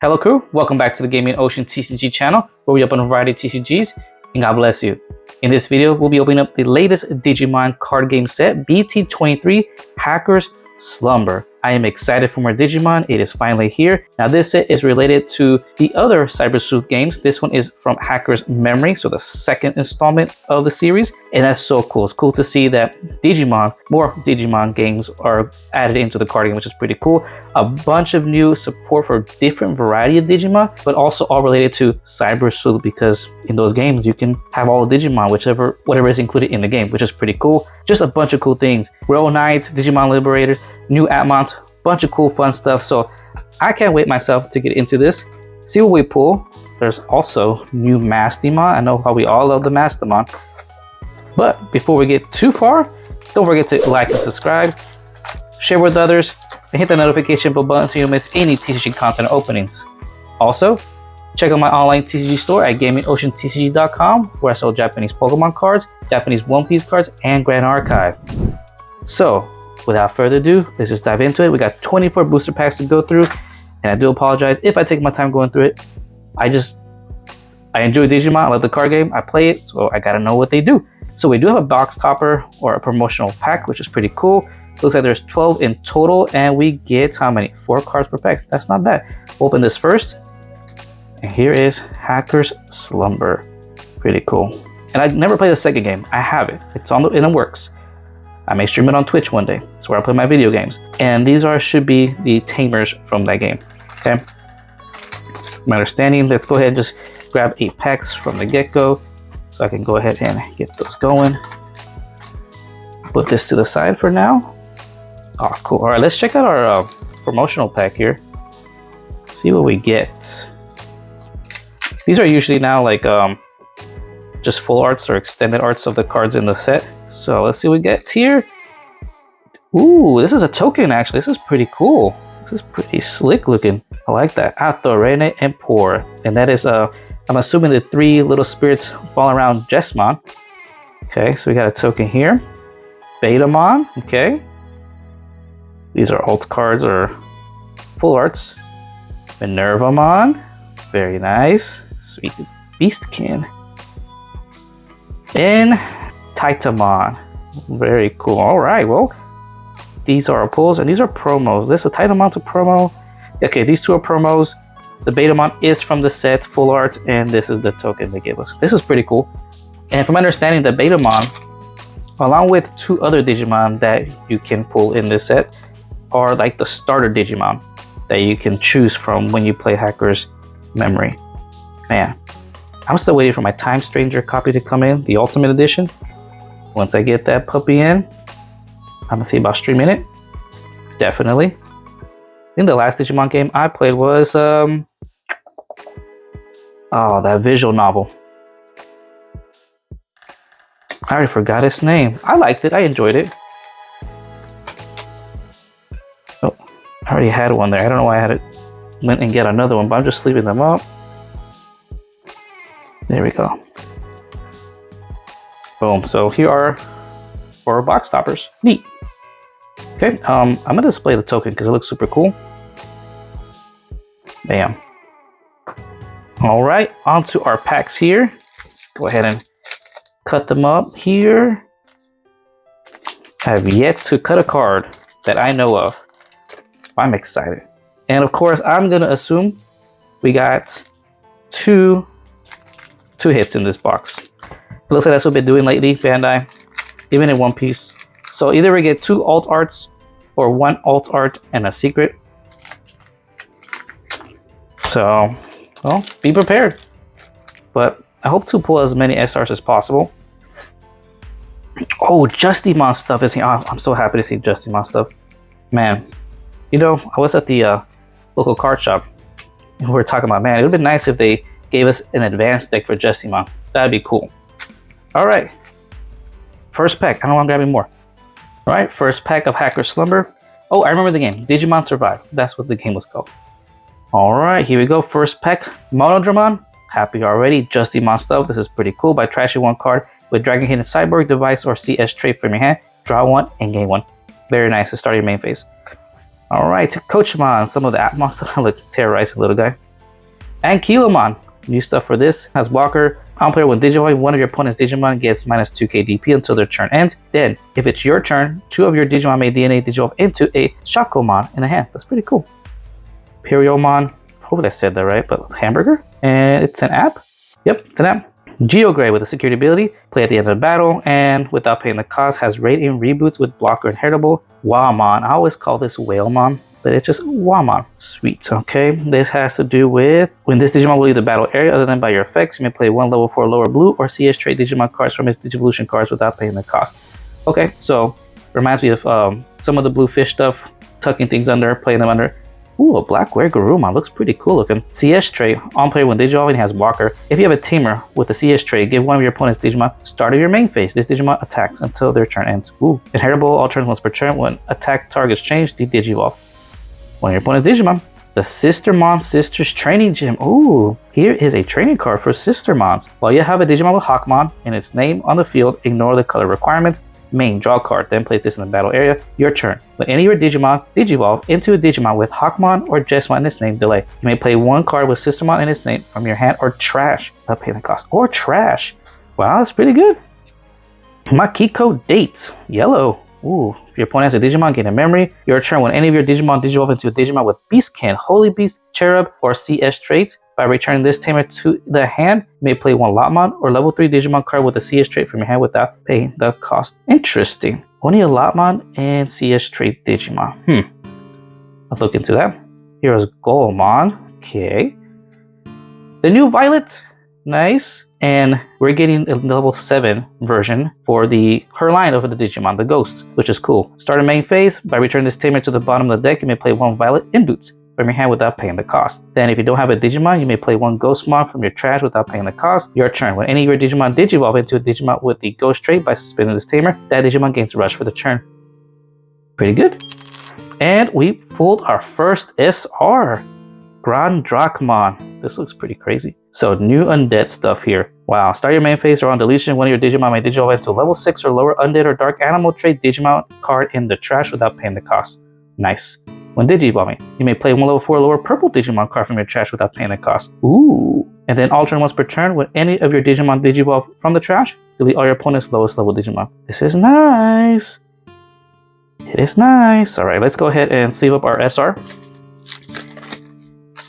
Hello crew, welcome back to the Gaming Ocean TCG channel, where we open a variety of TCGs, and God bless you. In this video, we'll be opening up the latest Digimon card game set, BT23 Hackers Slumber. I am excited for more Digimon. It is finally here. Now this set is related to the other Cyber Sleuth games. This one is from Hackers Memory, so the second installment of the series, and that's so cool. It's cool to see that more Digimon games are added into the card game, which is pretty cool. A bunch of new support for different variety of Digimon, but also all related to Cyber Sleuth, because in those games you can have all the Digimon, whatever is included in the game, which is pretty cool. Just a bunch of cool things. Royal Knights, Digimon Liberator, new Appmon, bunch of cool fun stuff. So I can't wait myself to get into this, see what we pull. There's also new Mastimon. I know how we all love the Mastimon. But before we get too far, don't forget to like and subscribe, share with others, and hit the notification bell button so you don't miss any TCG content openings. Also, check out my online TCG store at gamingoceantcg.com, where I sell Japanese Pokemon cards, Japanese One Piece cards, and Grand Archive. So, without further ado, let's just dive into it. We got 24 booster packs to go through, and I do apologize if I take my time going through it. I enjoy Digimon, I love the card game, I play it, so I gotta know what they do. So we do have a box topper or a promotional pack, which is pretty cool. Looks like there's 12 in total, and we get how many? 4 cards per pack. That's not bad. We'll open this first, and here is Hackers Slumber. Pretty cool. And I never played the second game. I have it. It's on and it works. I may stream it on Twitch one day. That's where I play my video games. And these should be the tamers from that game. Okay. My understanding. Let's go ahead and just grab 8 packs from the get-go, so I can go ahead and get those going. Put this to the side for now. Oh, cool. All right, let's check out our promotional pack here. See what we get. These are usually now like just full arts or extended arts of the cards in the set. So let's see what we get here. Ooh, this is a token actually. This is pretty cool. This is pretty slick looking. I like that. Atto, Rene, and Pour. And that is, I'm assuming the 3 little spirits fall around Jesmon. Okay, so we got a token here. Betamon, okay. These are alt cards or full arts. Minervamon, very nice. Sweet Beastkin. And Titamon, very cool. All right, well, these are our pulls and these are promos. This is a Titamon to promo. Okay, these 2 are promos. The Betamon is from the set, full art, and this is the token they gave us. This is pretty cool. And from my understanding, the Betamon, along with 2 other Digimon that you can pull in this set, are like the starter Digimon that you can choose from when you play Hackers Memory. Man, I'm still waiting for my Time Stranger copy to come in, the Ultimate Edition. Once I get that puppy in, I'm gonna see about streaming it. Definitely. I think the last Digimon game I played was that visual novel. I already forgot its name. I liked it. I enjoyed it. Oh, I already had one there. I don't know why I went and get another one, but I'm just leaving them up. There we go. Boom. So here are 4 box toppers. Neat. Okay. I'm gonna display the token because it looks super cool. Bam. All right. On to our packs here. Go ahead and cut them up here. I have yet to cut a card that I know of. I'm excited. And of course, I'm gonna assume we got two hits in this box. It looks like that's what we've been doing lately, Bandai, even in One Piece. So either we get 2 alt arts or 1 alt art and a secret. So, well, be prepared. But I hope to pull as many SRs as possible. Oh, Justimon stuff is here. Oh, I'm so happy to see Justimon stuff. Man, you know, I was at the local card shop and we were talking about, man, it would have been nice if they gave us an advanced deck for Justimon. That'd be cool. All right. First pack. I don't want to grab any more. All right. First pack of Hackers Slumber. Oh, I remember the game. Digimon Survive. That's what the game was called. All right. Here we go. First pack. Monodramon. Happy already. Justimon stuff. This is pretty cool. By trashing 1 card with Dragon Hidden Cyborg device or CS trait from your hand. Draw 1 and gain 1. Very nice to start your main phase. All right. Coachmon. Some of the Appmon stuff. Look, terrorizing little guy. And Kilomon. New stuff for this. Has blocker. On player when Digimon, one of your opponent's Digimon gets minus 2k DP until their turn ends. Then, if it's your turn, 2 of your Digimon may DNA Digivolve into a Shakomon in the hand. That's pretty cool. Imperialmon. Hopefully I said that right, but it's hamburger. And it's an app. Yep, it's an app. Geogray with a security ability. Play at the end of the battle. And without paying the cost, has raid-in reboots with blocker inheritable. Wamon. I always call this Whalemon, but it's just Wamon. Sweet. Okay, this has to do with when this Digimon will leave the battle area other than by your effects, you may play 1 level 4 lower blue or CS trade Digimon cards from its Digivolution cards without paying the cost. Okay, so reminds me of some of the blue fish stuff, tucking things under, playing them under. Ooh, a black Were Garurumon looks pretty cool looking. CS trade on player when Digivolving has blocker. If you have a tamer with a CS trade, give one of your opponent's Digimon start of your main phase. This Digimon attacks until their turn ends. Ooh, inheritable all turns once per turn. When attack targets change, Digivolve one of your opponent's Digimon. The Sistermon Sisters Training Gym. Ooh, here is a training card for Sistermons. While you have a Digimon with Hawkmon and its name on the field, ignore the color requirement. Main, draw a card, then place this in the battle area. Your turn. When any of your Digimon Digivolve into a Digimon with Hawkmon or Jesmon in its name, delay. You may play 1 card with Sistermon in its name from your hand or trash. Without paying the cost. Or trash. Wow, that's pretty good. Makiko Dates. Yellow. Ooh, if your opponent has a Digimon, gain a memory. Your turn. When any of your Digimon Digivolve into a Digimon with Beastkin, Holy Beast, Cherub, or CS trait, by returning this tamer to the hand, you may play 1 Lotmon or level 3 Digimon card with a CS trait from your hand without paying the cost. Interesting. Only a Lotmon and CS trait Digimon. I'll look into that. Here's Goemon. Okay. The new Violet. Nice. And we're getting a level 7 version for her line of the Digimon, the Ghosts, which is cool. Start a main phase. By returning this tamer to the bottom of the deck, you may play 1 Violet in boots from your hand without paying the cost. Then if you don't have a Digimon, you may play 1 Ghostmon from your trash without paying the cost. Your turn. When any of your Digimon Digivolve into a Digimon with the Ghost trait by suspending this tamer, that Digimon gains Rush for the turn. Pretty good. And we pulled our first SR. Grand Drachmon. This looks pretty crazy. So new undead stuff here. Wow. Start your main phase or on deletion. One of your Digimon may Digivolve into level 6 or lower undead or dark animal trait Digimon card in the trash without paying the cost. Nice. When Digivolving, you may play 1 level 4 lower purple Digimon card from your trash without paying the cost. Ooh. And then alternate once per turn, when any of your Digimon Digivolve from the trash, delete all your opponent's lowest level Digimon. This is nice. It is nice. Alright, let's go ahead and sleeve up our SR.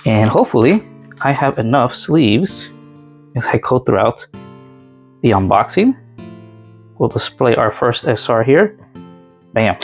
And hopefully, I have enough sleeves as I go throughout the unboxing. We'll display our first SR here. Bam.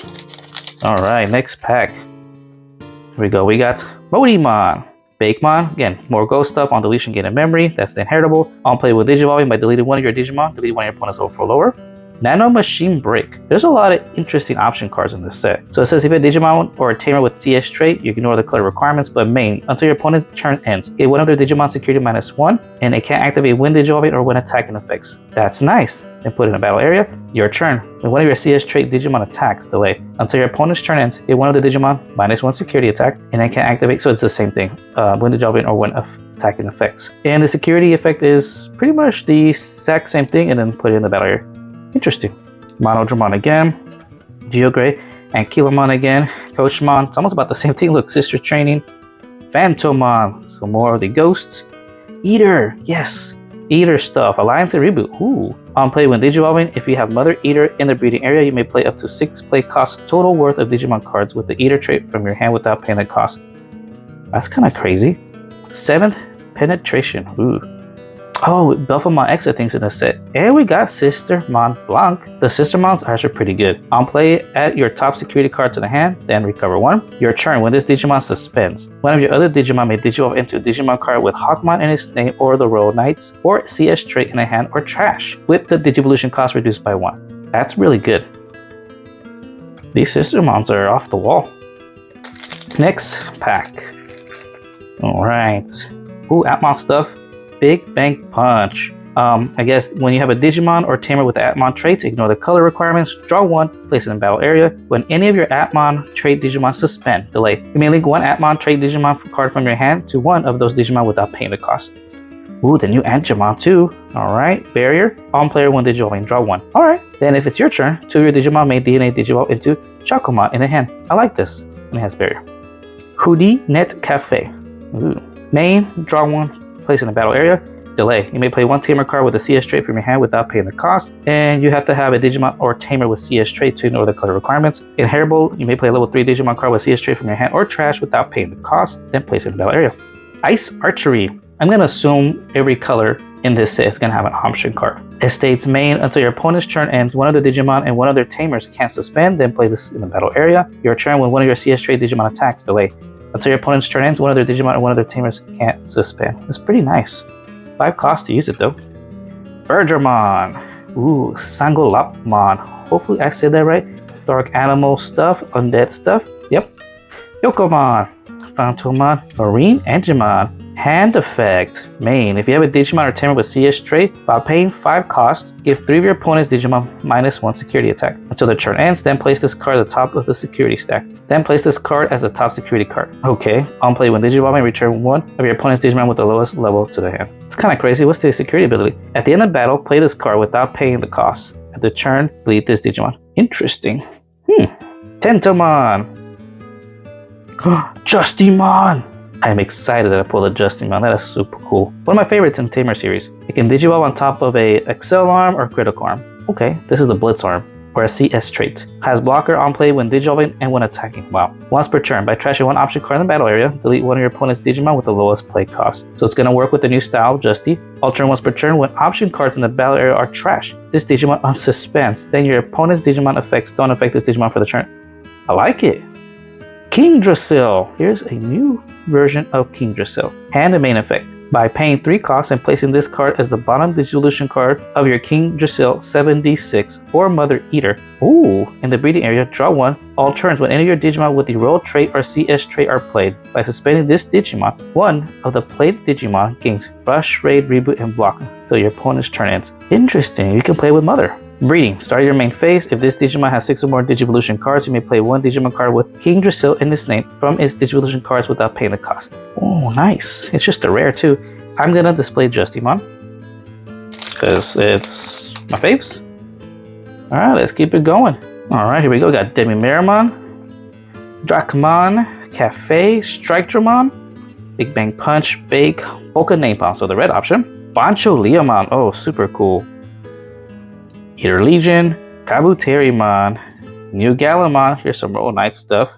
Alright, next pack. Here we go. We got Modimon. Bakemon. Again, more ghost stuff. On deletion, gain a memory. That's the inheritable. On play with Digivolving by deleting one of your Digimon. Delete one of your opponent's level 4 lower. Nano Machine Break. There's a lot of interesting option cards in this set. So it says if you have a Digimon or a tamer with CS trait, you ignore the color requirements, but main, until your opponent's turn ends. Get one of their Digimon security -1, and it can't activate when Digivolving or when attacking effects. That's nice. Then put it in a battle area. Your turn. When one of your CS trait Digimon attacks, delay. Until your opponent's turn ends, get one of the Digimon -1 security attack, and it can't activate, so it's the same thing. When Digivolving or when attacking effects. And the security effect is pretty much the exact same thing, and then put it in the battle area. Interesting. Monodramon again, Geogray, and Kilomon again, Coachmon. It's almost about the same thing. Look, Sister Training, Phantomon, so more of the Ghosts. Eater, yes, Eater stuff. Alliance and Reboot. Ooh. On play when Digivolving, if you have Mother Eater in the breeding area, you may play up to 6 play cost total worth of Digimon cards with the Eater trait from your hand without paying the cost. That's kind of crazy. 7th Penetration. Ooh. Oh, Belphemon X, I think, is in the set. And we got Sistermon Blanc. The Sistermons are actually pretty good. On play, add your top security card to the hand, then recover 1. Your turn. When this Digimon suspends, one of your other Digimon may Digivolve into a Digimon card with Hawkmon in its name or the Royal Knights, or CS trait in the hand or trash, with the Digivolution cost reduced by 1. That's really good. These Sistermons are off the wall. Next pack. Alright. Ooh, Appmon stuff. Big Bang Punch. I guess when you have a Digimon or tamer with the Appmon traits, ignore the color requirements, draw 1, place it in battle area. When any of your Appmon trait Digimon suspend, delay. You may link 1 Appmon trait Digimon card from your hand to one of those Digimon without paying the cost. Ooh, the new Angemon too. Alright, barrier. On player when Digivolving, draw 1. Alright, then if it's your turn, 2 of your Digimon may DNA Digivolve into Shakomon in the hand. I like this. And it has barrier. Hoodie Net Cafe. Ooh. Main, draw one, place in the battle area. Delay. You may play one tamer card with a CS trait from your hand without paying the cost, and you have to have a Digimon or tamer with CS trait to ignore the color requirements. Inheritable, you may play a level 3 Digimon card with CS trait from your hand or trash without paying the cost, then place it in the battle area. Ice Archery. I'm going to assume every color in this set is going to have an option card. It states main, until your opponent's turn ends, one of the Digimon and one of their tamers can't suspend, then play this in the battle area. Your turn when one of your CS trait Digimon attacks, delay. Until your opponent's turn ends, one of their Digimon and one of their tamers can't suspend. It's pretty nice. 5 costs to use it though. Bergermon. Ooh, Sangolapmon. Hopefully I said that right. Dark animal stuff, undead stuff. Yep. Yokomon. Phantomon. Marine Enjimon. Hand effect. Main. If you have a Digimon or tamer with CS trait, while paying 5 costs, give 3 of your opponent's Digimon -1 security attack. Until the turn ends, then place this card at the top of the security stack. Then place this card as the top security card. Okay. On play when Digimon may return one of your opponent's Digimon with the lowest level to the hand. It's kind of crazy. What's the security ability? At the end of battle, play this card without paying the cost. At the turn, delete this Digimon. Interesting. Tentomon. Justimon. I am excited that I pulled a Justimon. That is super cool. One of my favorites in Tamer series. It can Digivolve on top of a Excel arm or critical arm. Okay, this is a Blitz arm or a CS trait. Has blocker on play when Digivolving and when attacking. Wow. Once per turn, by trashing one option card in the battle area, delete one of your opponent's Digimon with the lowest play cost. So it's going to work with the new style, Justy. Alternate once per turn, when option cards in the battle area are trashed, this Digimon unsuspense. Then your opponent's Digimon effects don't affect this Digimon for the turn. I like it. Kingdrasil. Here's a new version of Kingdrasil. Hand and main effect. By paying 3 costs and placing this card as the bottom Digivolution card of your Kingdrasil 7d6 or Mother Eater. Ooh, in the breeding area, draw 1. All turns when any of your Digimon with the roll trait or CS trait are played. By suspending this Digimon, one of the played Digimon gains Rush, Raid, Reboot, and Block until your opponent's turn ends. Interesting, you can play with Mother. Breeding. Start your main phase. If this Digimon has 6 or more Digivolution cards, you may play one Digimon card with Kingdrasil in its name from its Digivolution cards without paying the cost. Oh, nice. It's just a rare too. I'm gonna display Justimon because it's my faves. Alright, let's keep it going. Alright, here we go. Got Demimeramon, Dracmon, Cafe, Strike Dramon, Big Bang Punch, Bake, Polka Napalm. So the red option. Bancho Leomon. Oh, super cool. Eater Legion, Kabuterimon, New Galamon. Here's some real nice stuff.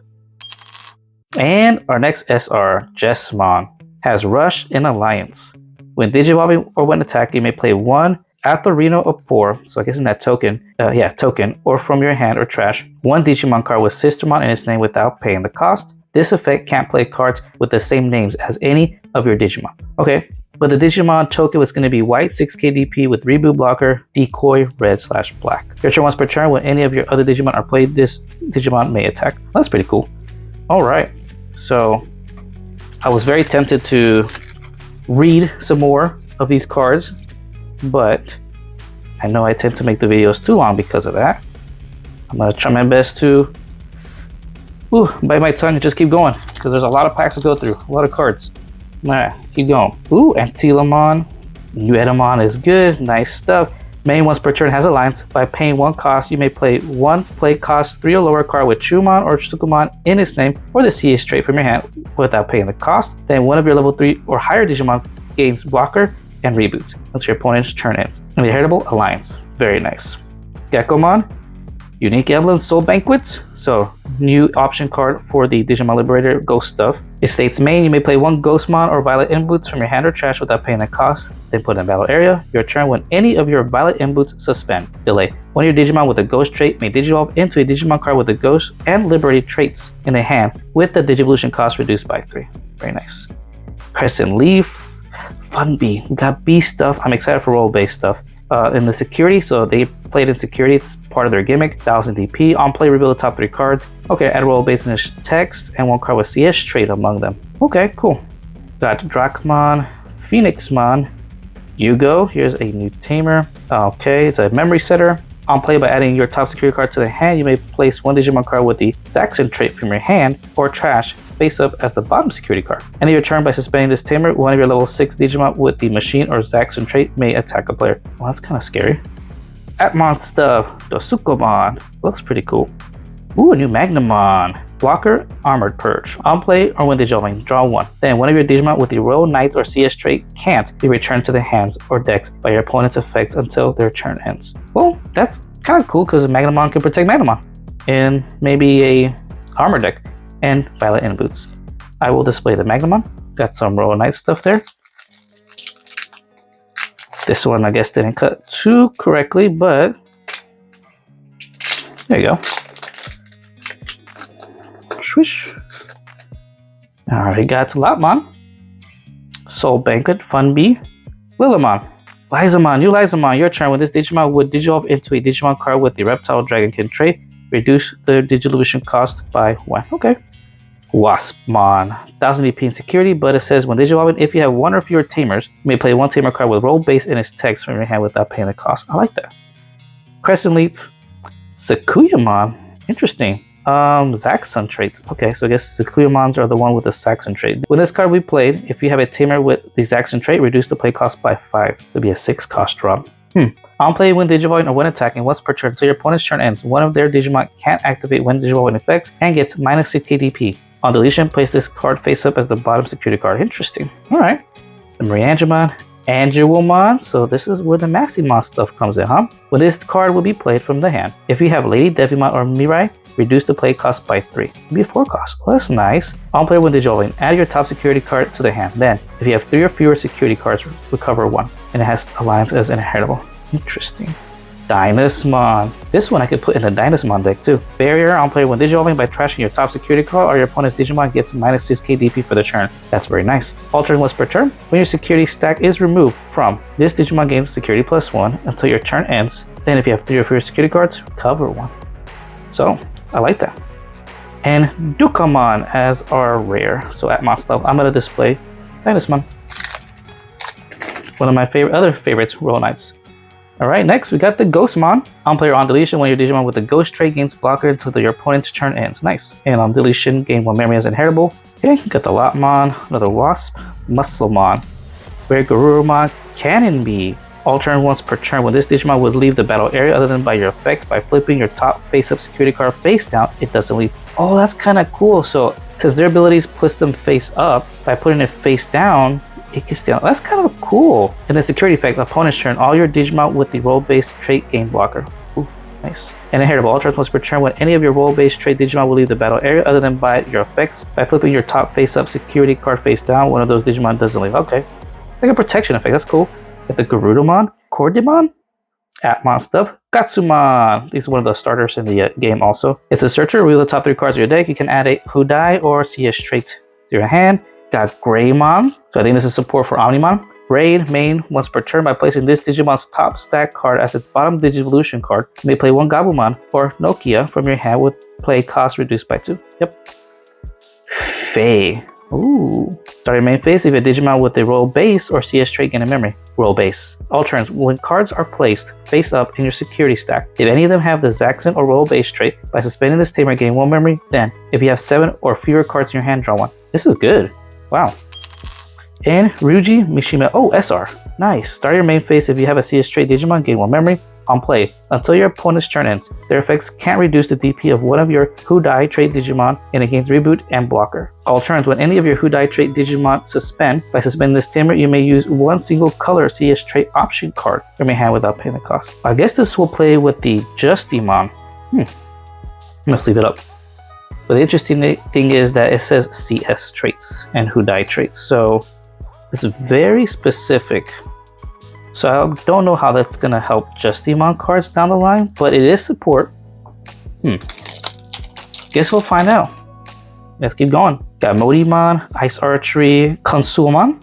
And our next SR, Jessmon, has Rush in Alliance. When Digivolving or when attacking, you may play one Athlorino Opor, so I guess in that token, token, or from your hand or trash, one Digimon card with Sistermon in its name without paying the cost. This effect can't play cards with the same names as any of your Digimon. Okay. But the Digimon token was going to be white 6k DP with reboot blocker, decoy, red/black. Your turn once per turn when any of your other Digimon are played, this Digimon may attack. That's pretty cool. Alright, so I was very tempted to read some more of these cards, but I know I tend to make the videos too long because of that. I'm going to try my best to bite my tongue and just keep going because there's a lot of packs to go through, a lot of cards. Alright, keep going. Ooh, Antilamon. New Edamon is good. Nice stuff. Main once per turn has Alliance. By paying 1 cost, you may play 1 play cost 3 or lower card with Chumon or Tsukumon in its name or the CS trait from your hand without paying the cost. Then one of your level 3 or higher Digimon gains blocker and reboot until your opponent's turn ends. And the Heritable Alliance. Very nice. Gekomon. Unique Emblem Soul Banquets. So, new option card for the Digimon Liberator Ghost stuff. It states main, you may play 1 Ghostmon or Violet Inboots from your hand or trash without paying the cost. Then put in battle area. Your turn when any of your Violet Inboots suspend. Delay. One of your Digimon with a Ghost trait may Digivolve into a Digimon card with the Ghost and Liberated traits in the hand with the Digivolution cost reduced by 3. Very nice. Crescent Leaf. Fun Bee. We got bee stuff. I'm excited for role-based stuff. In the security, so they played in security, it's part of their gimmick. 1000 DP, on play reveal the top 3 cards. Okay, add role based in this text and 1 card with CS trait among them. Okay, cool. Got Dracmon, Phoenixmon, Yugo, here's a new tamer. Okay, it's a memory setter. On play, by adding your top security card to the hand, you may place 1 Digimon card with the Zaxxon trait from your hand or trash face up as the bottom security card. End of your turn by suspending this tamer, one of your level 6 Digimon with the machine or Zaxxon trait may attack a player. Well, that's kind of scary. Appmon stuff, Dosukomon, looks pretty cool. Ooh, a new Magnamon. Blocker, Armored Purge. On play or when Digimon, draw 1. Then one of your Digimon with the Royal Knight or CS trait can't be returned to the hands or decks by your opponent's effects until their turn ends. Well, that's kind of cool because Magnamon can protect Magnamon in maybe a armor deck and Violet in boots. I will display the Magnamon. Got some Royal Knight stuff there. This one I guess didn't cut too correctly, but there you go. Swish. Alright, got Appmon, Soul Banquet, Funbee, Lilimon, Lizamon, new Lizamon, your turn. When this Digimon would digivolve into a Digimon card with the Reptile Dragonkin trait, reduce the digivolution cost by 1. Okay. Waspmon, 1000 DP in security, but it says when digivolving, if you have 1 or fewer tamers, you may play 1 tamer card with roll base in its text from your hand without paying the cost. I like that. Crescent Leaf, Sakuyamon, interesting. Zaxxon trait. Okay, so I guess Sakuyamons are the one with the Zaxxon trait. When this card we played, if you have a tamer with the Zaxxon trait, reduce the play cost by 5. It'll be a 6 cost drop. On play when digivolving or when attacking once per turn, so your opponent's turn ends. One of their Digimon can't activate when digivolving effects and gets minus 6k DP. On deletion, place this card face up as the bottom security card. Interesting. Alright. The Mariangemon, Angelomon. So this is where the Maximon stuff comes in, huh? Well, this card will be played from the hand. If you have Lady Devimon or Mirai, reduce the play cost by 3. It'll be a 4 cost. Well, that's nice. On play when digivolving, add your top security card to the hand. Then, if you have 3 or fewer security cards, recover 1. And it has alliance as inheritable. Interesting. Dynasmon. This one I could put in the Dynasmon deck too. Barrier, on play when digivolving by trashing your top security card or your opponent's Digimon gets minus 6k DP for the turn. That's very nice. Altering once per turn. When your security stack is removed from this Digimon gains security plus 1 until your turn ends. Then if you have 3 or fewer security cards, recover 1. So, I like that. And Dukamon as our rare. So Appmon stuff. I'm going to display Dynasmon. One of my other favorites, Royal Knights. Alright, next we got the Ghostmon. On play or on deletion, when your Digimon with the Ghost trait gains blocker until your opponent's turn ends. Nice. And on deletion, gain 1 memory as inheritable. Okay, got the Lopmon, another Wasp, Musclemon, Rare Garurumon, Cannon Bee. All turn once per turn. When this Digimon would leave the battle area other than by your effects, by flipping your top face-up security card face down, it doesn't leave. Oh, that's kind of cool. So, since their abilities puts them face up, by putting it face down, it can stay on. That's kind of cool. And the security effect, opponent's turn, all your Digimon with the role-based trait gain blocker. Ooh, nice. And inheritable, all turns once per turn, when any of your role-based trait Digimon will leave the battle area other than by your effects, by flipping your top face-up security card face down, one of those Digimon doesn't leave. Okay. Like a protection effect, that's cool. Got the Garudamon, Cordimon, Appmon stuff, Gatsumon. These are one of the starters in the game also. It's a searcher. Reveal the top 3 cards of your deck. You can add a Hudai or CS trait to your hand. Got Greymon. So I think this is support for Omnimon. Raid main once per turn by placing this Digimon's top stack card as its bottom Digivolution card. You may play 1 Gabumon or Nokia from your hand with play cost reduced by 2. Yep. Fae. Ooh. Start your main phase if a Digimon with a roll base or CS trait gain a memory. Roll base. All turns, when cards are placed face up in your security stack, if any of them have the Zaxxon or roll base trait, by suspending this tamer gain 1 memory. Then, if you have 7 or fewer cards in your hand, draw 1. This is good. Wow. And Ryuji Mishima. Oh, SR. Nice. Start your main phase if you have a CS trait Digimon, gain 1 memory. On play, until your opponent's turn ends, their effects can't reduce the DP of one of your Hudai trait Digimon and it gains reboot and blocker. All turns, when any of your Hudai trait Digimon suspend, by suspending this tamer, you may use 1 single color CS trait option card from your hand without paying the cost. I guess this will play with the Justimon. Let's leave it up. But the interesting thing is that it says CS traits and Hudai traits, so it's very specific. So I don't know how that's going to help Justimon cards down the line, but it is support. Guess we'll find out. Let's keep going. Got Modimon, Ice Archery, Consulmon,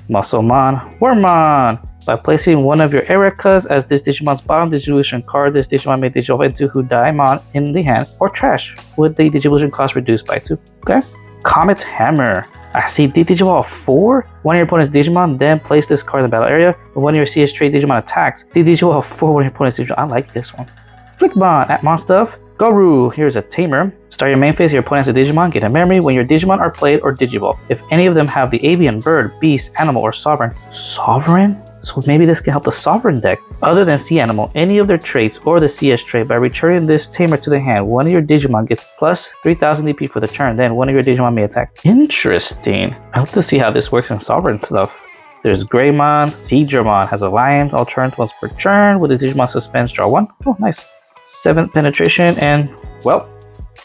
Musclemon, Wormmon. By placing one of your Ericas as this Digimon's bottom Digivolution card, this Digimon may digivolve into Hudaimon in the hand or trash with the Digivolution cost reduced by 2. Okay. Comet Hammer. I see Digivolve 4. One of your opponent's Digimon, then place this card in the battle area. When one of your CS trait Digimon attacks, Digivolve 4 one of your opponent's Digimon. I like this one. Flickbon, Appmon stuff. Goru, here's a tamer. Start your main phase, your opponent has a Digimon, get a memory when your Digimon are played or Digivolve. If any of them have the Avian, Bird, Beast, Animal, or Sovereign. Sovereign? So maybe this can help the Sovereign deck. Other than Sea Animal, any of their traits or the CS trait, by returning this tamer to the hand, one of your Digimon gets plus 3000 DP for the turn, then one of your Digimon may attack. Interesting. I have to see how this works in Sovereign stuff. There's Greymon, Seedramon has Alliance, all turns once per turn, with his Digimon Suspense, draw 1. Oh, nice. 7th penetration, and, well,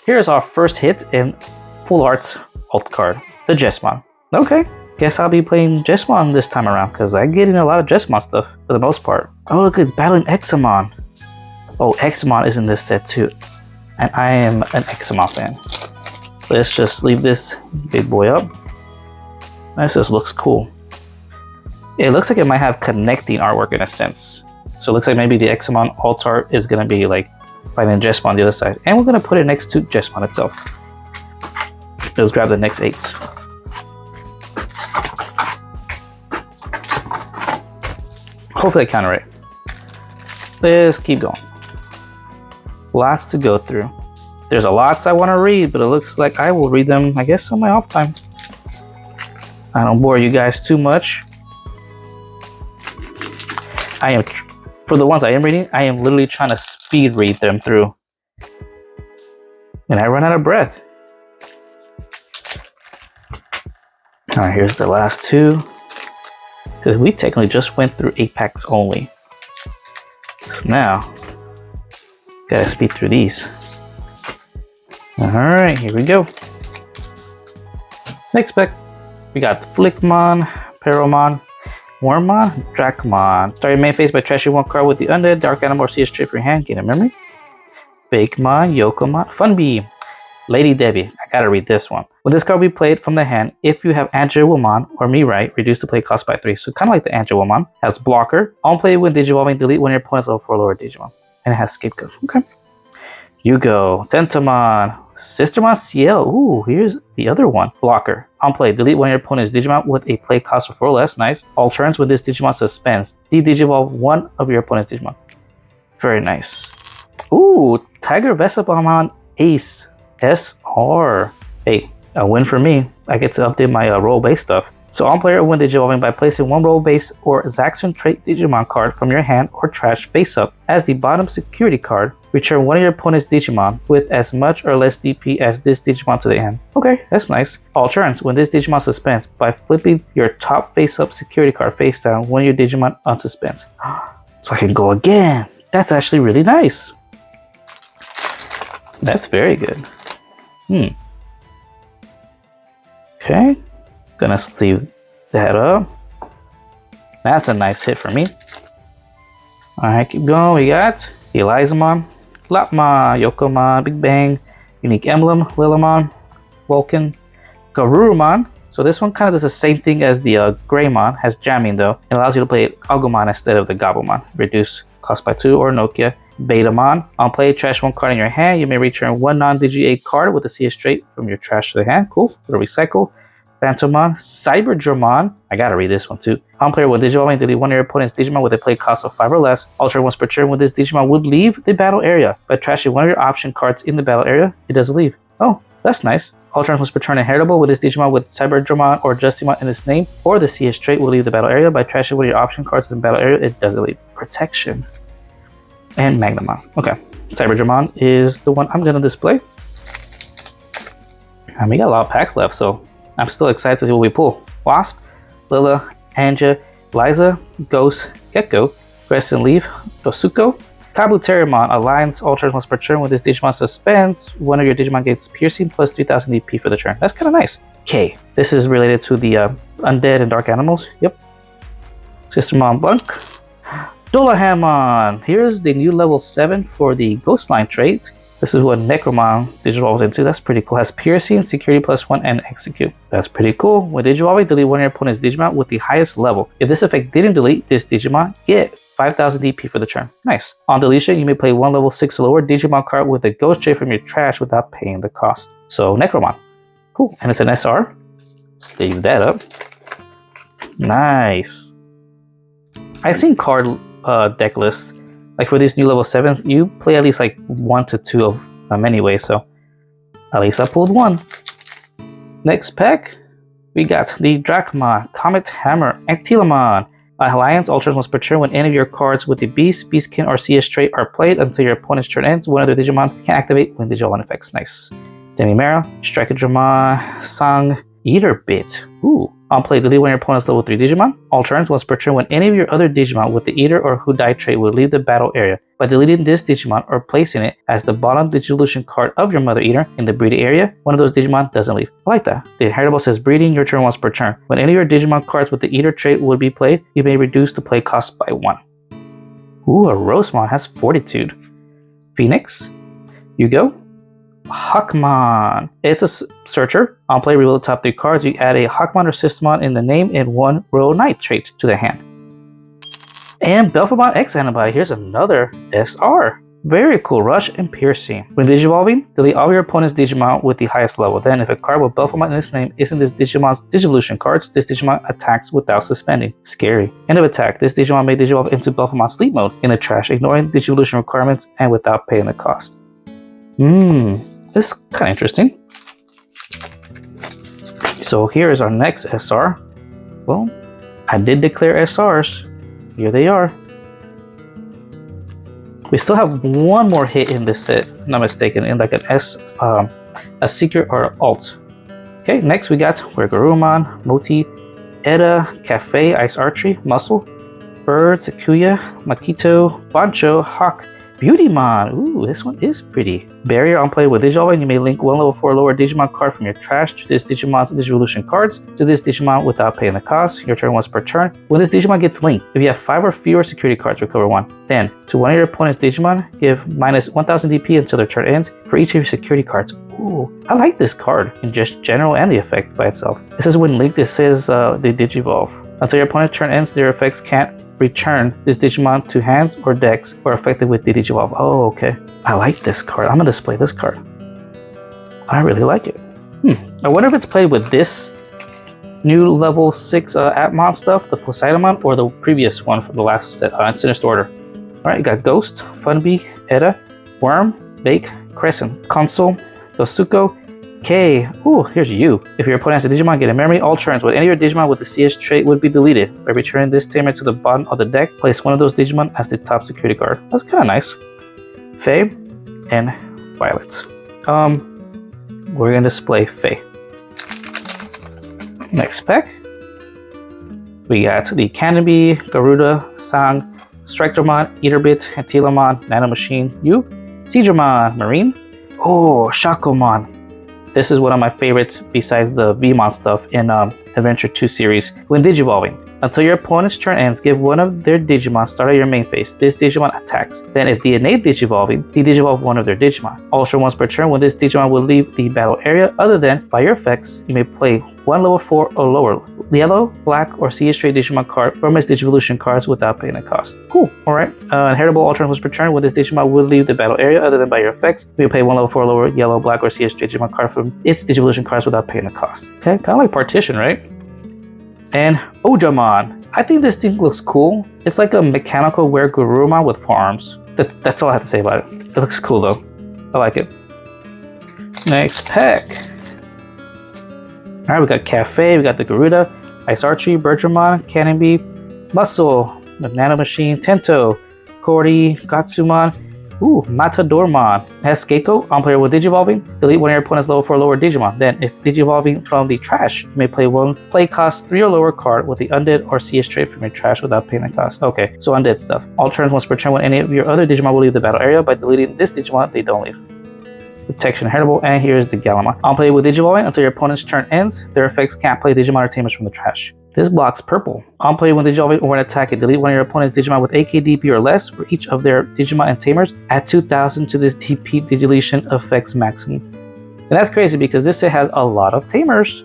here's our first hit in Full Art alt card, the Jesmon. Okay. Guess I'll be playing Jesmon this time around, because I get in a lot of Jesmon stuff for the most part. Oh, look, it's battling Examon. Oh, Examon is in this set too. And I am an Examon fan. Let's just leave this big boy up. This just looks cool. It looks like it might have connecting artwork in a sense. So it looks like maybe the Examon alt art is going to be like fighting Jesmon on the other side. And we're going to put it next to Jesmon itself. Let's grab the next 8s. Hopefully I counter it. Let's keep going. Lots to go through. There's a lots I want to read, but it looks like I will read them, I guess, on my off time. I don't bore you guys too much. For the ones I am reading, I am literally trying to speed read them through. And I run out of breath. Alright, here's the last 2. Because we technically just went through 8 packs only. So now, gotta speed through these. Alright, here we go. Next pack, we got Flickmon, Peromon, Wormmon, Dracmon. Start your main phase by trashing 1 card with the Undead, Dark Animal, or CS trait for your hand. Gain a memory. Bakemon, Yokomon, Funbeam, Lady Debbie. I gotta read this one. When this card will be played from the hand, if you have Angewomon or Mirai, reduce the play cost by 3. So kind of like the Angewomon. Has blocker. On play when Digivolving, delete one of your opponent's level 4 lower Digimon. And it has scapegoat. Okay. Yugo, Tentomon, Sistermon Ciel. Ooh, here's the other one. Blocker. On play, delete one of your opponent's Digimon with a play cost of 4 or less. Nice. All turns with this Digimon Suspense. De-Digivolve one of your opponent's Digimon. Very nice. Ooh, Tiger Vesapamon Ace. SR. Hey, a win for me. I get to update my role-based stuff. So on player win Digivolving by placing 1 role-based or Zaxxon trait Digimon card from your hand or trash face up as the bottom security card. Return one of your opponent's Digimon with as much or less DP as this Digimon to the hand. Okay, that's nice. All turns, when this Digimon suspense by flipping your top face up security card face down, one of your Digimon unsuspense. So I can go again. That's actually really nice. That's very good. Okay, gonna sleeve that up. That's a nice hit for me. Alright, keep going. We got Elizamon, Lapmon, Yokomon, Big Bang, Unique Emblem, Lilamon, Vulcan, Garurumon. So this one kind of does the same thing as the Greymon, has jamming though. It allows you to play Agumon instead of the Gabumon. Reduce cost by 2 or Nokia. Betamon. On play, trash 1 card in your hand. You may return 1 non-Digi-8 card with a CS trait from your trash to the hand. Cool. For the recycle. Phantomon. Cyberdramon. I gotta read this one too. On player with Digivolving, delete one of your opponent's Digimon with a play cost of 5 or less. Alter once per turn when this Digimon would leave the battle area. By trashing one of your option cards in the battle area, it doesn't leave. Oh, that's nice. Alter once per turn inheritable with this Digimon with Cyberdramon or Justimon in its name, or the CS trait will leave the battle area. By trashing one of your option cards in the battle area, it doesn't leave. Protection. And Magnamon. Okay, Cyberdramon is the one I'm gonna display. And we got a lot of packs left, so I'm still excited to see what we pull. Wasp, Lila, Anja, Liza, Ghost, Gecko, Crescent Leaf, Dosuko, Kabuterimon, Alliance, alters once per turn with this Digimon Suspense. One of your Digimon gets piercing plus 3000 DP for the turn. That's kind of nice. Okay, this is related to the Undead and Dark Animals. Yep. Sistermon Bunk. Dolahamon. Here's the new level 7 for the Ghost Line trait. This is what Necromon Digivolves into. That's pretty cool. Has piercing, security +1, and execute. That's pretty cool. With Digivolving, delete one of your opponent's Digimon with the highest level. If this effect didn't delete this Digimon, get 5000 DP for the turn. Nice. On deletion, you may play 1 level 6 or lower Digimon card with a Ghost trait from your trash without paying the cost. So Necromon. Cool. And it's an SR. Save that up. Nice. I've seen card deck lists. Like for these new level 7s, you play at least like 1 to 2 of them anyway, so at least I pulled 1. Next pack, we got the Dracmon, Comet Hammer, Actilamon, Alliance, all turns once per turn. When any of your cards with the Beast, Beastkin, or CS trait are played until your opponent's turn ends, one of their Digimon can activate when Digimon effects. Nice. Demimera, Striker Digimon, Sang, Eater Bit. Ooh. On play, delete one of your opponent's level 3 Digimon. All turns once per turn. When any of your other Digimon with the Eater or Who Die trait will leave the battle area. By deleting this Digimon or placing it as the bottom Digivolution card of your Mother Eater in the breeding area, one of those Digimon doesn't leave. I like that. The Inheritable says breeding, your turn once per turn. When any of your Digimon cards with the Eater trait would be played, you may reduce the play cost by 1. Ooh, a Rosemon has Fortitude. Phoenix, Yugo, Appmon. It's a searcher. On play, reveal the top 3 cards. You add a Appmon or Systemon in the name and 1 Royal Knight trait to the hand. And Belphegor X Antibody. Here's another SR. Very cool. Rush and Piercing. When Digivolving, delete all your opponent's Digimon with the highest level. Then, if a card with Belphegor in its name isn't this Digimon's Digivolution cards, this Digimon attacks without suspending. Scary. End of attack. This Digimon may Digivolve into Belphegor Sleep Mode in the trash, ignoring Digivolution requirements and without paying the cost. This is kind of interesting. So here is our next SR. Well, I did declare SRs. Here they are. We still have one more hit in this set, if I'm not mistaken, in like a secret or alt. Okay, next we got Garurumon, Moti, Eda, Cafe, Ice Archery, Muscle, Bird, Takuya, Makito, Bancho, Hawk, Beautymon. Ooh, this one is pretty. Barrier. On play with Digivolving, you may link one level 4 lower Digimon card from your trash to this Digimon's Digivolution cards to this Digimon without paying the cost. Your turn once per turn. When this Digimon gets linked, if you have 5 or fewer security cards, recover 1. Then, to one of your opponent's Digimon, give minus 1000 DP until their turn ends for each of your security cards. Ooh, I like this card in just general and the effect by itself. It says when linked, it says they Digivolve. Until your opponent's turn ends, their effects can't return this Digimon to hands or decks or affected with the Digivolve. Oh, okay. I like this card. I'm gonna display this card. I really like it. I wonder if it's played with this new level 6 Appmon stuff, the Poseidon, or the previous one from the last set, Sinister Order. Alright, you got Ghost, Funbee, Eda, Worm, Bake, Crescent, Console, Dosuko, K. Ooh, here's you. If your opponent has a Digimon, get a memory. All turns, when any of your Digimon with the CS trait would be deleted. By returning this tamer to the bottom of the deck, place one of those Digimon as the top security card. That's kind of nice. Faye and Violet. We're gonna display Faye. Next pack, we got the Canopy, Garuda, Sang, Strikemon, Eaterbit, Antilamon, Nanomachine, Yu, Seedramon, Marine. Oh, Shakomon. This is one of my favorites besides the Vmon stuff in Adventure 2 series. When Digivolving, until your opponent's turn ends, give one of their Digimon start at your main phase. This Digimon attacks. Then if the innate Digivolving, de-Digivolve one of their Digimon. Also once per turn, when this Digimon will leave the battle area, other than by your effects, you may play one level 4 or lower yellow, black, or CS trait Digimon card from its Digivolution cards without paying a cost. Cool. Alright. Inheritable alternate once per turn, when this Digimon will leave the battle area, other than by your effects, you may play one level 4 or lower yellow, black, or CS trait Digimon card from its Digivolution cards without paying a cost. Okay, kind of like Partition, right? And Ojamon. I think this thing looks cool. It's like a mechanical Garurumon with 4 arms. That's all I have to say about it. It looks cool though. I like it. Next pack. Alright, we got Cafe, we got the Garuda, Ice Archery, Bertramon, Canopy, Muscle, Nanomachine, Tento, Cordy, Gatsumon, ooh, Matadormon. It has Keiko. On player with Digivolving, delete one of your opponent's level 4 lower Digimon. Then, if Digivolving from the trash, you may play one play cost 3 or lower card with the Undead or CS trait from your trash without paying the cost. Okay, so Undead stuff. All turns once per turn, when any of your other Digimon will leave the battle area. By deleting this Digimon, they don't leave. Protection Inheritable, and here's the Galamon. On play with Digivolving until your opponent's turn ends. Their effects can't play Digimon or Tamers from the trash. This block's purple. On play when Digivolving or when attacking, delete one of your opponent's Digimon with AK DP or less for each of their Digimon and Tamers. Add 2000 to this DP Digilation effects maximum. And that's crazy because this set has a lot of Tamers.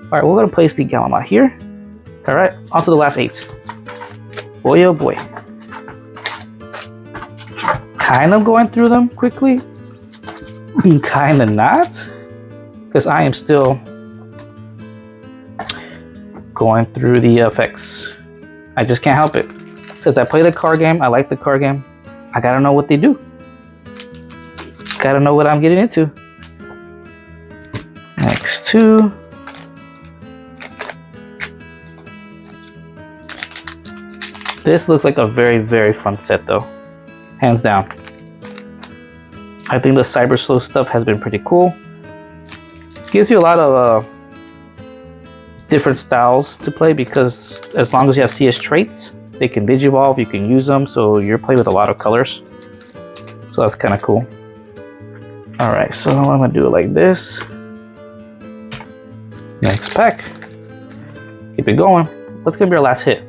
Alright, we're gonna place the Galamon here. Alright, on to the last 8. Boy oh boy. Kind of going through them quickly. Kind of not. Because I am still going through the effects. I just can't help it. Since I play the card game, I like the card game, I gotta know what they do. Gotta know what I'm getting into. Next 2. This looks like a very, very fun set though. Hands down. I think the Cyber Sleuth stuff has been pretty cool. Gives you a lot of different styles to play, because as long as you have CS traits, they can digivolve, you can use them, so you're playing with a lot of colors. So that's kind of cool. Alright, so I'm gonna do it like this. Next pack. Keep it going. What's gonna be our last hit?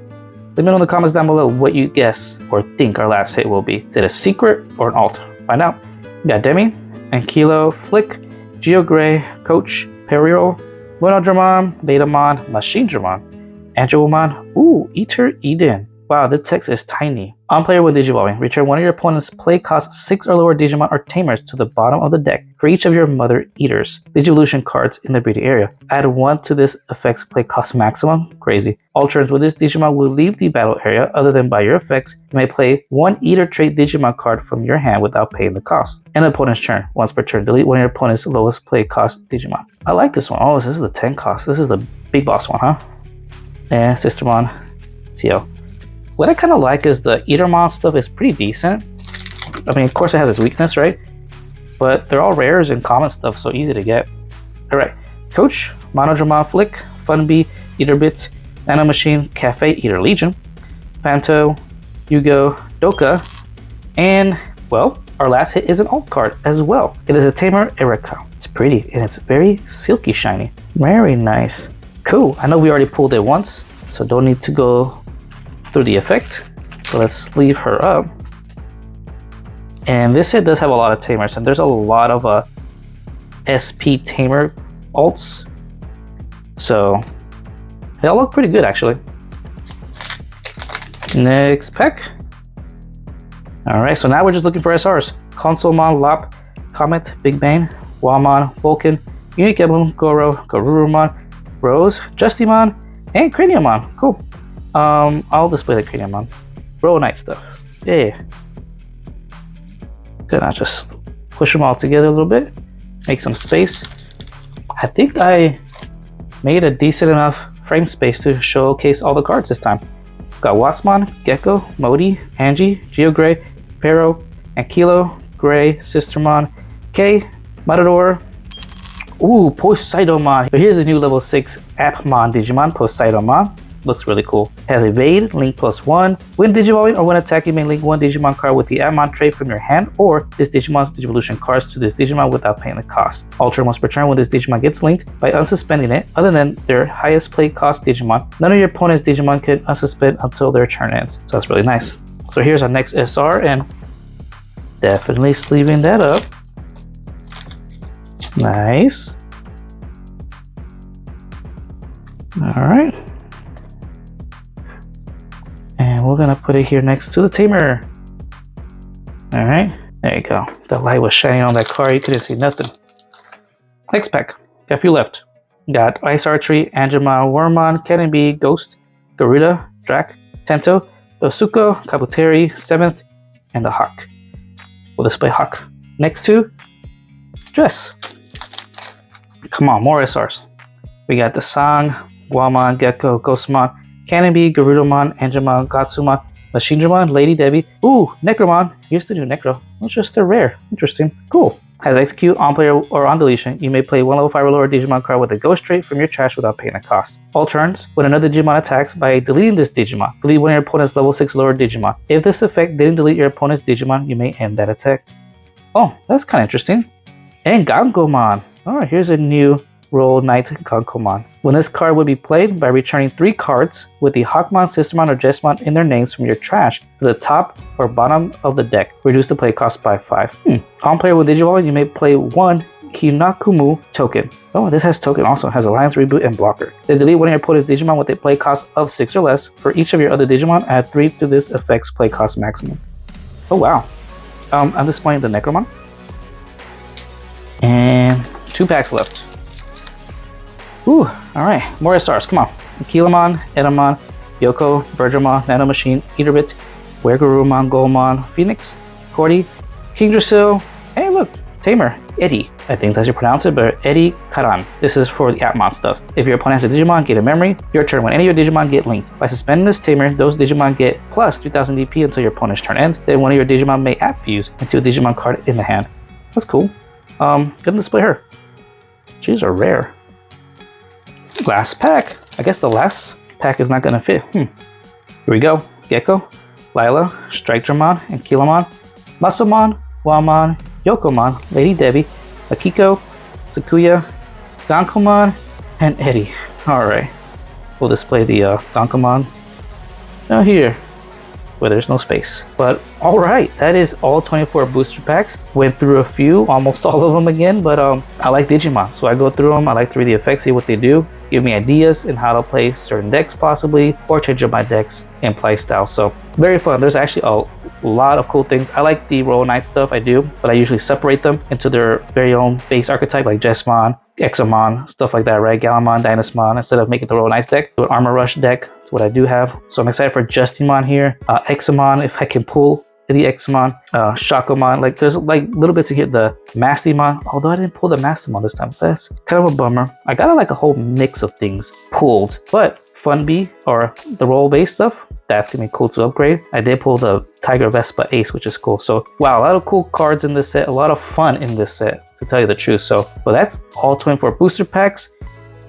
Let me know in the comments down below what you guess or think our last hit will be. Is it a secret or an alt? Find out. We got Demi, Ankilo, Flick, Geo Gray, Coach, Periol, Monodramon, Betamon, Machine Dramon, Angelomon, ooh, Eater Eden. Wow, this text is tiny. On player with Digivolving, return one of your opponent's play cost 6 or lower Digimon or Tamers to the bottom of the deck for each of your Mother Eaters Digivolution cards in the breeding area. Add 1 to this effect's play cost maximum. Crazy. All turns with this Digimon will leave the battle area other than by your effects. You may play 1 Eater trait Digimon card from your hand without paying the cost. End of opponent's turn. Once per turn, delete one of your opponent's lowest play cost Digimon. I like this one. Oh, this is the 10 cost. This is the big boss one, huh? And Sistermon, CL. What I kind of like is the Eatermon stuff is pretty decent. I mean, of course it has its weakness, right? But they're all rares and common stuff, so easy to get. Alright, Coach, Monodramon Flick, Funbee, Eaterbit, Nanomachine, Cafe, Eater Legion, Fanto, Yugo, Doka, and, well, our last hit is an alt card as well. It is a Tamer Erika. It's pretty, and it's very silky shiny. Very nice. Cool, I know we already pulled it once, so don't need to go through the effect. So let's leave her up. And this hit does have a lot of Tamers, and there's a lot of SP Tamer alts. So they all look pretty good actually. Next pack. Alright, so now we're just looking for SRs. Consolemon, Lop, Comet, Big Bang, Wamon, Vulcan, Unique Emblem, Goro, Garurumon, Rose, Justimon, and Craniumon. Cool. I'll display the Craniumon. Roll Knight stuff. Yeah. Gonna just push them all together a little bit. Make some space. I think I made a decent enough frame space to showcase all the cards this time. Got Wasmon, Gecko, Modi, Angie, Geogray, Pero, Ankilo, Gray, Sistermon, K, Matador. Ooh, Poseidomon. Here's a new level 6 Appmon Digimon, Poseidomon. Looks really cool. Has evade, link +1. When digivolving or when attacking, you may link 1 Digimon card with the Appmon trait from your hand or this Digimon's Digivolution cards to this Digimon without paying the cost. Alter once per turn when this Digimon gets linked by unsuspending it, other than their highest play cost Digimon. None of your opponent's Digimon can unsuspend until their turn ends. So that's really nice. So here's our next SR, and definitely sleeving that up. Nice. Alright. And we're gonna put it here next to the Tamer. Alright, there you go. The light was shining on that card, you couldn't see nothing. Next pack, got a few left. Got Ice Archery, Angemon, Wormmon, Cannon Bee, Ghost, Garuda, Drac, Tento, Dosuko, Kabuteri, 7th, and the Hawk. We'll display Hawk. Next to Dress. Come on, more SRs. We got the Sang, Guamon, Gecko, Ghostmon, Cannon Bee, Garudamon, Angemon, Gatsumon, Machine Dramon, Lady Debbie. Ooh, Necromon. Here's the new Necro. It's just a rare. Interesting. Cool. Has execute on player or on deletion. You may play 1 level 5 or lower Digimon card with a Ghost trait from your trash without paying a cost. All turns, when another Digimon attacks by deleting this Digimon, delete one of your opponent's level 6 lower Digimon. If this effect didn't delete your opponent's Digimon, you may end that attack. Oh, that's kind of interesting. And Gangomon. Alright, here's a new Roll Knight Gangomon. When this card would be played by returning 3 cards with the Hawkmon, Sistermon, or Jesmon in their names from your trash to the top or bottom of the deck. Reduce the play cost by 5. On player with Digivolving, you may play 1 Kinakumu token. Oh, this has token also. Has Alliance, Reboot, and Blocker. Then delete one of your opponent's Digimon with a play cost of 6 or less. For each of your other Digimon, add 3 to this effect's play cost maximum. Oh wow. I'm displaying the Necromon. And 2 packs left. Ooh, alright, more SRs, come on. Kilamon, Edamon, Yoko, Bergermon, Nanomachine, Eaterbit, Wergurumon, Golmon, Phoenix, Cordy, King Drasil, hey look, Tamer, Eddie. I think that's how you pronounce it, but Eddie Karan. This is for the Appmon stuff. If your opponent has a Digimon, get a memory. Your turn. When any of your Digimon get linked. By suspending this tamer, those Digimon get plus 3000 DP until your opponent's turn ends. Then one of your Digimon may app fuse into a Digimon card in the hand. That's cool. Gonna display her. She's a rare. Last pack. I guess the last pack is not gonna fit. Here we go. Gecko, Lila, Strike Dramon, and Kilomon, Musclemon, Wamon, Yokomon, Lady Debbie, Akiko, Sakuya, Gankomon, and Eddie. Alright. We'll display the Gankomon down here where there's no space. But alright, that is all 24 booster packs. Went through a few, almost all of them again, but I like Digimon, so I go through them. I like to read the effects, see what they do, give me ideas in how to play certain decks possibly, or change up my decks and play style. So very fun. There's actually a lot of cool things. I like the Royal Knight stuff, I do, but I usually separate them into their very own base archetype, like Jesmon, Examon, stuff like that, right? Galamon, Dynasmon, instead of making the Royal Knights deck, do an Armor Rush deck. That's what I do have. So I'm excited for Justimon here. Examon, if I can pull the Examon, Shakomon, like there's like little bits in here, the Mastimon, although I didn't pull the Mastimon this time. That's kind of a bummer. I got like a whole mix of things pulled, but Funbee or the roll base stuff, that's gonna be cool to upgrade. I did pull the Tiger Vespa Ace, which is cool. So wow, a lot of cool cards in this set, a lot of fun in this set, to tell you the truth. So well, that's all 24 booster packs.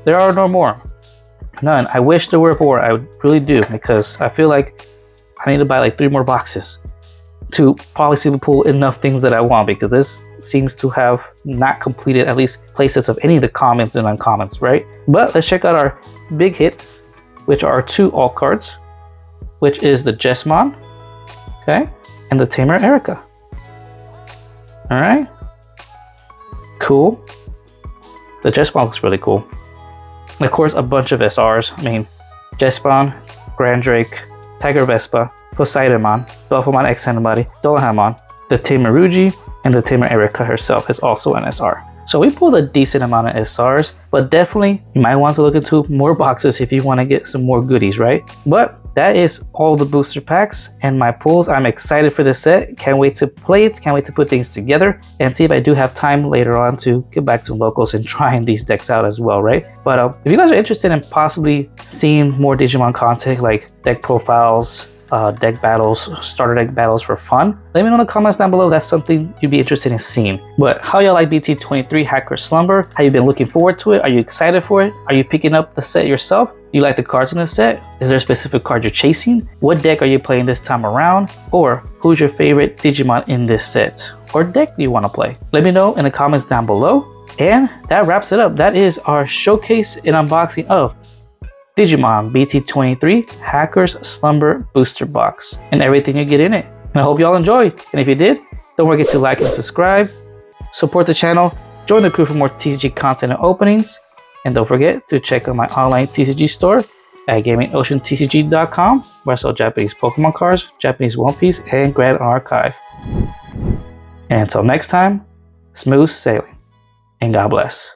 There are no more. None. I wish there were more. I really do, because I feel like I need to buy like 3 more boxes to possibly pull enough things that I want, because this seems to have not completed at least playsets of any of the commons and uncommons, right? But let's check out our big hits, which are 2 alt cards, which is the Jesmon, okay, and the Tamer Erica. All right, cool. The Jesmon looks really cool. And of course, a bunch of SRs. I mean, Jesmon, Grand Drake, Tiger Vespa, Poseidonmon, Buffamon X Anybody, Dolahamon, the Tameruji, and the Tamer Erica herself is also an SR. So we pulled a decent amount of SRs, but definitely you might want to look into more boxes if you want to get some more goodies, right? But that is all the booster packs and my pulls. I'm excited for this set. Can't wait to play it. Can't wait to put things together and see if I do have time later on to get back to locals and trying these decks out as well, right? But if you guys are interested in possibly seeing more Digimon content, like deck profiles, deck battles, starter deck battles for fun, let me know in the comments down below. That's something you'd be interested in seeing. But how y'all like BT23 Hackers Slumber? How you been looking forward to it? Are you excited for it? Are you picking up the set yourself? Do you like the cards in the set? Is there a specific card you're chasing? What deck are you playing this time around? Or who's your favorite Digimon in this set? Or deck do you want to play? Let me know in the comments down below. And that wraps it up. That is our showcase and unboxing of Digimon BT23 Hackers Slumber Booster Box and everything you get in it. And I hope y'all enjoyed. And if you did, don't forget to like and subscribe, support the channel, join the crew for more TCG content and openings, and don't forget to check out my online TCG store at gamingoceantcg.com, where I sell Japanese Pokemon cards, Japanese One Piece, and Grand Archive. And until next time, smooth sailing, and God bless.